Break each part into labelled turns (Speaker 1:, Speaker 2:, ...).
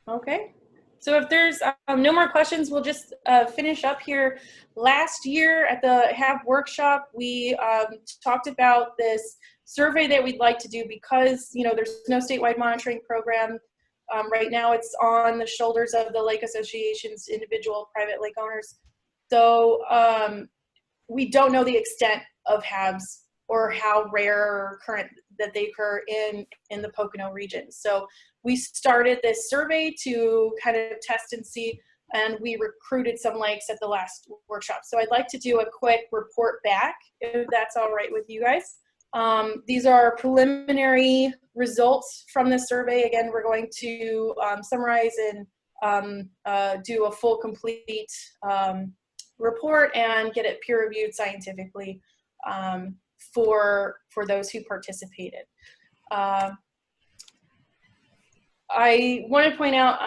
Speaker 1: Okay. So if there's no more questions, we'll just finish up here. Last year at the HAB workshop, we talked about this survey that we'd like to do because, you know, there's no statewide monitoring program. Right now it's on the shoulders of the lake associations, individual private lake owners. So we don't know the extent of HABs or how rare or current that they occur in the Pocono region. So we started this survey to kind of test and see, and we recruited some lakes at the last workshop. So I'd like to do a quick report back, if that's all right with you guys. These are preliminary results from the survey. Again, we're going to summarize and do a full, complete report and get it peer-reviewed scientifically for those who participated. I want to point out,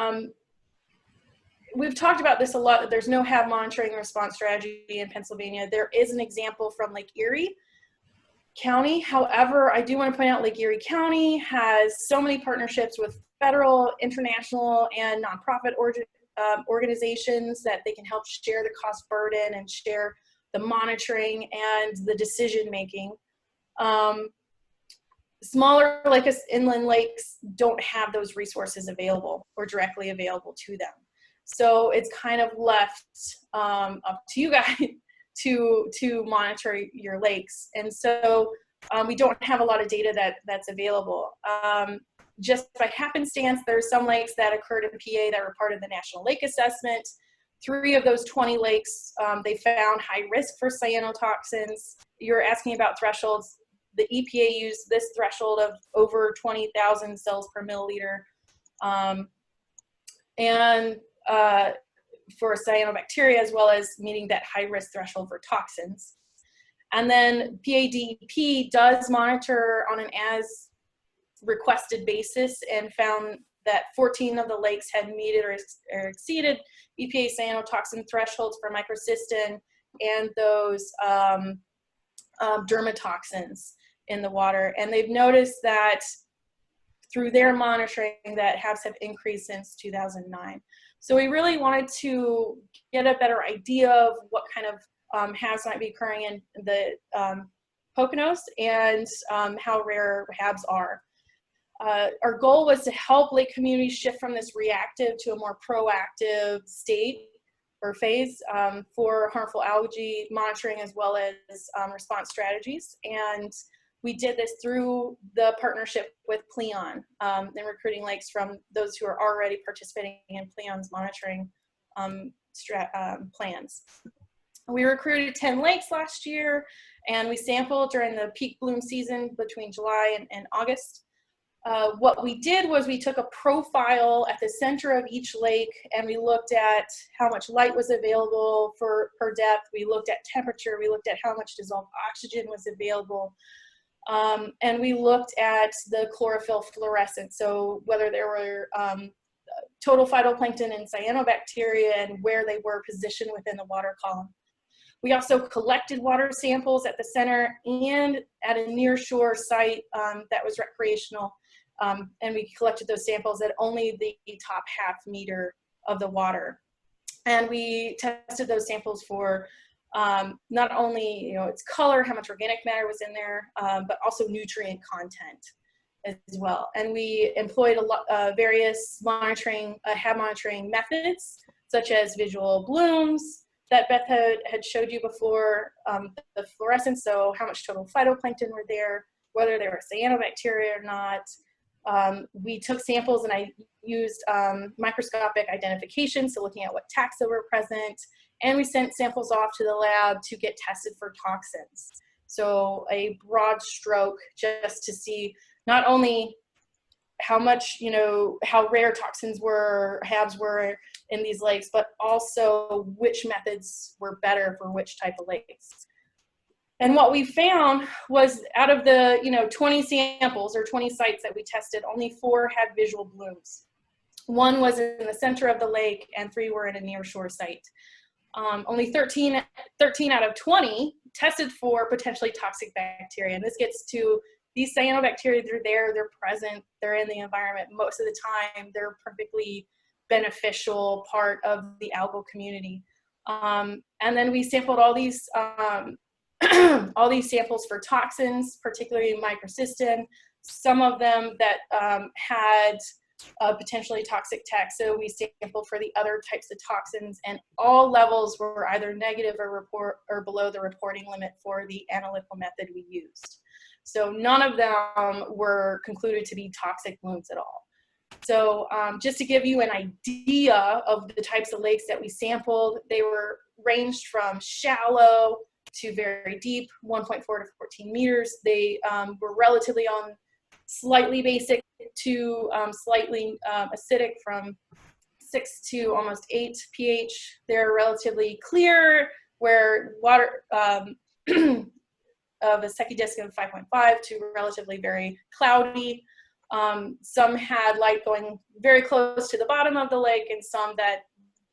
Speaker 1: we've talked about this a lot, that there's no HAB monitoring response strategy in Pennsylvania. There is an example from Lake Erie County. However, I do want to point out Lake Erie County has so many partnerships with federal, international, and nonprofit organizations that they can help share the cost burden and share the monitoring and the decision making. Smaller inland lakes don't have those resources available or directly available to them. So it's kind of left up to you guys to monitor your lakes. And so we don't have a lot of data that's available. Just by happenstance, there's some lakes that occurred in PA that were part of the National Lake Assessment. 3 of those 20 lakes, they found high risk for cyanotoxins. You're asking about thresholds. The EPA used this threshold of over 20,000 cells per milliliter. For cyanobacteria, as well as meeting that high risk threshold for toxins. And then PADEP does monitor on an as requested basis and found that 14 of the lakes had meted or exceeded EPA cyanotoxin thresholds for microcystin and those dermatoxins in the water. And they've noticed that through their monitoring that HABs have increased since 2009. So we really wanted to get a better idea of what kind of HABs might be occurring in the Poconos and how rare HABs are. Our goal was to help lake communities shift from this reactive to a more proactive state or phase for harmful algae monitoring, as well as response strategies. And we did this through the partnership with PLEON and recruiting lakes from those who are already participating in PLEON's monitoring plans. We recruited 10 lakes last year, and we sampled during the peak bloom season between July and August. What we did was we took a profile at the center of each lake, and we looked at how much light was available per depth. We looked at temperature. We looked at how much dissolved oxygen was available. And we looked at the chlorophyll fluorescence, so whether there were total phytoplankton and cyanobacteria and where they were positioned within the water column. We also collected water samples at the center and at a near shore site that was recreational, and we collected those samples at only the top half meter of the water. And we tested those samples for not only its color, how much organic matter was in there, but also nutrient content as well. And we employed various monitoring, HAB monitoring methods, such as visual blooms that Beth had showed you before, the fluorescence, so how much total phytoplankton were there, whether there were cyanobacteria or not. We took samples and I used microscopic identification, so looking at what taxa were present, and we sent samples off to the lab to get tested for toxins. So a broad stroke just to see not only how much, how rare toxins were, HABs were in these lakes, but also which methods were better for which type of lakes. And what we found was out of the 20 samples or 20 sites that we tested, only 4 had visual blooms. 1 was in the center of the lake and 3 were in a near shore site. Only 13 out of 20 tested for potentially toxic bacteria. And this gets to these cyanobacteria, they're there, they're present, they're in the environment most of the time, they're perfectly beneficial part of the algal community. And then we sampled all these all these samples for toxins, particularly microcystin, some of them that had potentially toxic text. So we sampled for the other types of toxins, and all levels were either negative or below the reporting limit for the analytical method we used. So none of them were concluded to be toxic blooms at all. So just to give you an idea of the types of lakes that we sampled, they were ranged from shallow to very deep, 1.4 to 14 meters. They were relatively on slightly basic to slightly acidic, from 6 to almost 8 pH. They're relatively clear, where water of a Secchi disk of 5.5 to relatively very cloudy. Some had light going very close to the bottom of the lake, and some that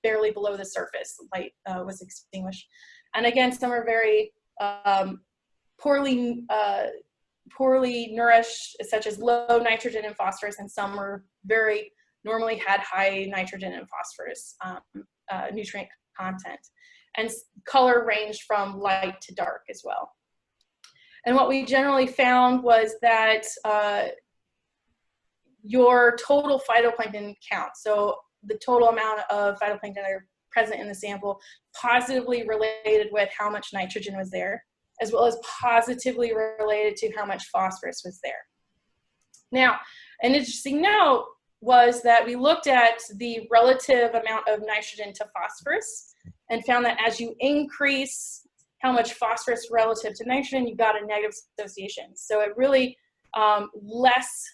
Speaker 1: barely below the surface light was extinguished. And again, some are very poorly nourished, such as low nitrogen and phosphorus, and some were very normally had high nitrogen and phosphorus nutrient content. And color ranged from light to dark as well. And what we generally found was that your total phytoplankton count, so the total amount of phytoplankton that are present in the sample, positively related with how much nitrogen was there, as well as positively related to how much phosphorus was there. Now, an interesting note was that we looked at the relative amount of nitrogen to phosphorus and found that as you increase how much phosphorus relative to nitrogen, you got a negative association. So it really, less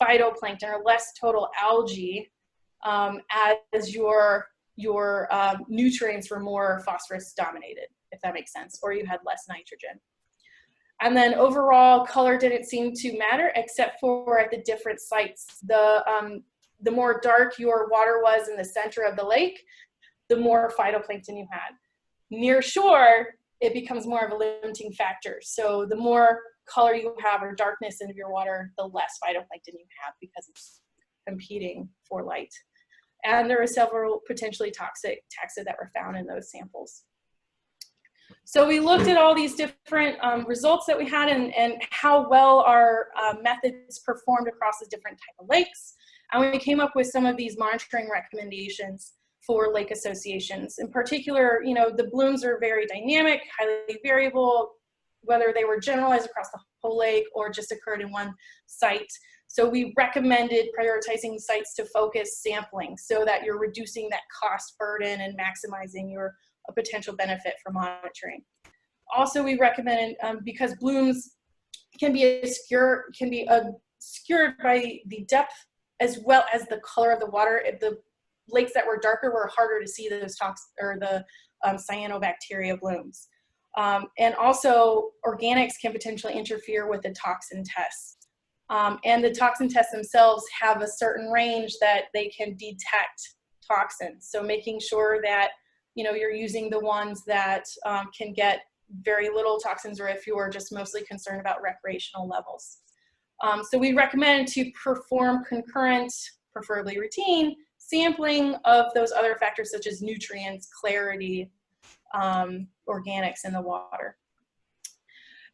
Speaker 1: phytoplankton or less total algae as your nutrients were more phosphorus dominated, if that makes sense, or you had less nitrogen. And then overall color didn't seem to matter, except for at the different sites. The more dark your water was in the center of the lake, the more phytoplankton you had. Near shore, it becomes more of a limiting factor. So the more color you have or darkness in your water, the less phytoplankton you have, because it's competing for light. And there were several potentially toxic taxa that were found in those samples. So we looked at all these different results that we had, and how well our methods performed across the different type of lakes. And we came up with some of these monitoring recommendations for lake associations. In particular, you know, the blooms are very dynamic, highly variable, whether they were generalized across the whole lake or just occurred in one site. So we recommended prioritizing sites to focus sampling so that you're reducing that cost burden and maximizing your potential benefit for monitoring. Also, we recommended, because blooms can be obscured by the depth as well as the color of the water. If the lakes that were darker were harder to see those cyanobacteria blooms. And also, organics can potentially interfere with the toxin tests. And the toxin tests themselves have a certain range that they can detect toxins. So making sure that, you know, you're using the ones that can get very little toxins, or if you are just mostly concerned about recreational levels. So we recommend to perform concurrent, preferably routine, sampling of those other factors such as nutrients, clarity, organics in the water.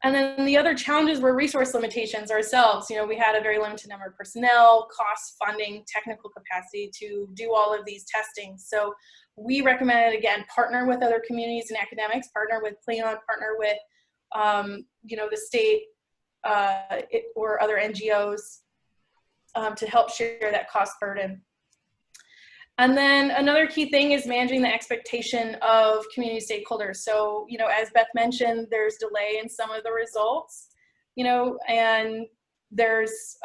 Speaker 1: And then the other challenges were resource limitations ourselves. You know, we had a very limited number of personnel, cost, funding, technical capacity to do all of these testing. So we recommended, again, partner with other communities and academics, partner with PLEON, partner with, you know, the state or other NGOs to help share that cost burden. And then another key thing is managing the expectation of community stakeholders. So, you know, as Beth mentioned, there's delay in some of the results, you know, and there's,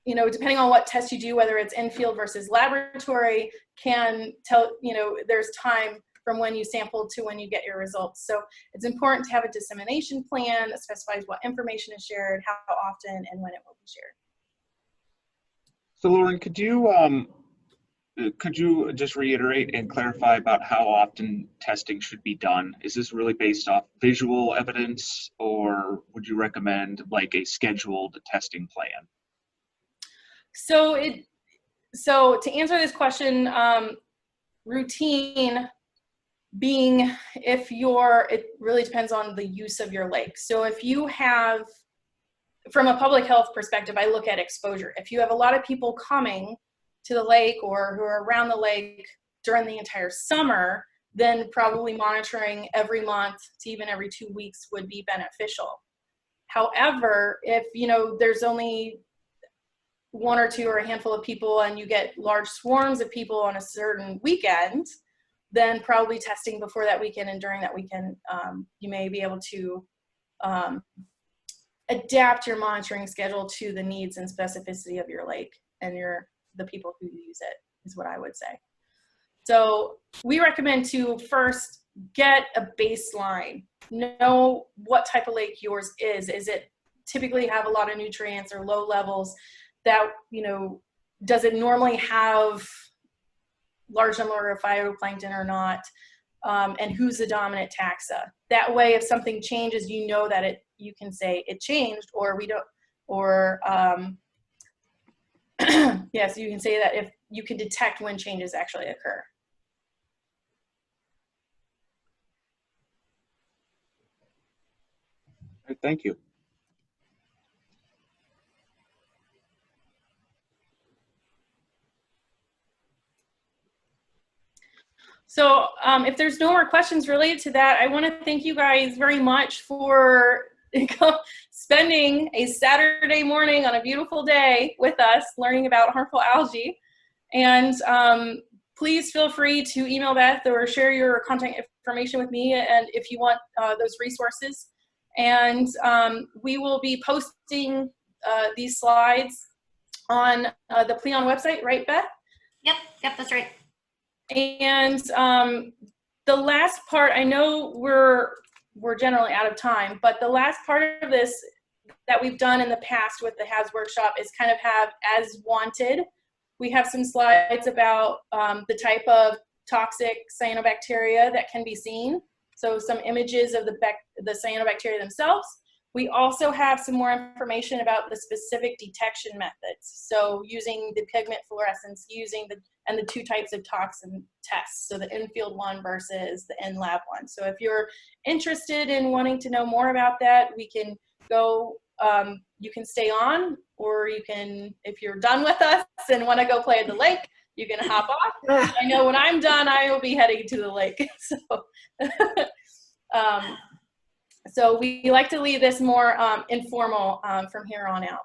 Speaker 1: you know, depending on what test you do, whether it's in-field versus laboratory, can tell, you know, there's time from when you sample to when you get your results. So it's important to have a dissemination plan that specifies what information is shared, how often, and when it will be shared.
Speaker 2: So Lauren, could you just reiterate and clarify about how often testing should be done? Is this really based off visual evidence, or would you recommend like a scheduled testing plan?
Speaker 1: So to answer this question, routine being it really depends on the use of your lake. So if you have, from a public health perspective, I look at exposure. If you have a lot of people coming to the lake or who are around the lake during the entire summer, then probably monitoring every month to even every 2 weeks would be beneficial. However, if there's only 1 or 2 or a handful of people and you get large swarms of people on a certain weekend, then probably testing before that weekend and during that weekend, you may be able to adapt your monitoring schedule to the needs and specificity of your lake and the people who use it, is what I would say. So we recommend to first get a baseline, know what type of lake yours is. Is it typically have a lot of nutrients or low levels? That, does it normally have large number of phytoplankton or not? And who's the dominant taxa? That way, if something changes, you know that you can say it changed, or we don't, or yes, you can say that if you can detect when changes actually occur.
Speaker 2: All right, thank you.
Speaker 1: So if there's no more questions related to that, I want to thank you guys very much for spending a Saturday morning on a beautiful day with us learning about harmful algae. And please feel free to email Beth or share your contact information with me, and if you want those resources. And we will be posting these slides on the PLEON website, right, Beth?
Speaker 3: Yep, that's right.
Speaker 1: And the last part, I know we're generally out of time, but the last part of this that we've done in the past with the HABs workshop is kind of have as wanted. We have some slides about the type of toxic cyanobacteria that can be seen. So some images of the cyanobacteria themselves. We also have some more information about the specific detection methods. So using the pigment fluorescence, and the 2 types of toxin tests. So the in-field one versus the in-lab one. So if you're interested in wanting to know more about that, we can go, you can stay on, or you can, if you're done with us and want to go play at the lake, you can hop off. I know when I'm done, I will be heading to the lake. So we like to leave this more informal from here on out.